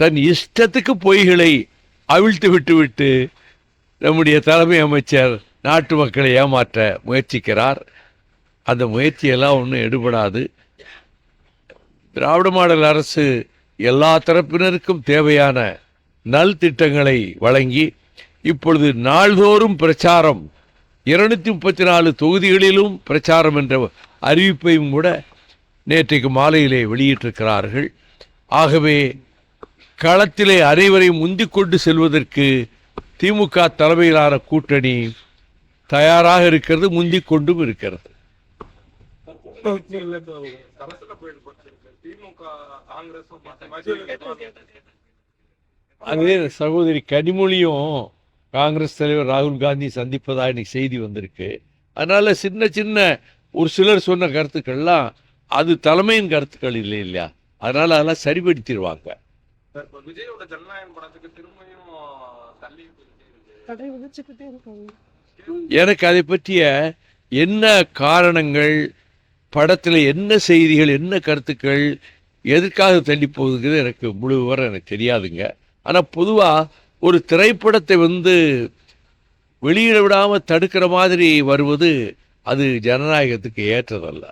தன் இஷ்டத்துக்கு பொய்களை அவிழ்த்து விட்டு நம்முடைய தலைமை அமைச்சர் நாட்டு மக்களை ஏமாற்ற முயற்சிக்கிறார். அந்த முயற்சியெல்லாம் ஒன்றும் எடுபடாது. திராவிட மாடல் அரசு எல்லா தரப்பினருக்கும் தேவையான நல் திட்டங்களை வழங்கி இப்பொழுது நாள்தோறும் பிரச்சாரம், 234 தொகுதிகளிலும் பிரச்சாரம் என்ற அறிவிப்பையும் கூட நேற்றைக்கு மாலையிலே வெளியிட்டிருக்கிறார்கள். ஆகவே களத்திலே அனைவரையும் முந்திக் கொண்டு செல்வதற்கு திமுக தலைமையிலான கூட்டணி தயாராக இருக்கிறது, முந்திக் கொண்டும் இருக்கிறது. அதே சகோதரி கனிமொழியும் காங்கிரஸ் தலைவர் ராகுல் காந்தி சந்திப்பதாக இன்னைக்கு செய்தி வந்திருக்கு. அதனால சின்ன சின்ன ஒரு சிலர் சொன்ன கருத்துக்கள்லாம் அது தலைமையின் கருத்துக்கள் இல்லை இல்லையா, அதனால அதெல்லாம் சரிபடுத்திடுவாங்க. விஜயோட ஜனநாயகம் படத்துக்கு திரும்பியும் எனக்கு அதை பற்றிய என்ன காரணங்கள், படத்தில் என்ன செய்திகள், என்ன கருத்துக்கள், எதற்காக தள்ளி போகுதுங்கிறது எனக்கு முழு விவரம் எனக்கு தெரியாதுங்க. ஆனால் பொதுவாக ஒரு திரைப்படத்தை வெளியிட விடாமல் தடுக்கிற மாதிரி வருவது அது ஜனநாயகத்துக்கு ஏற்றதல்ல.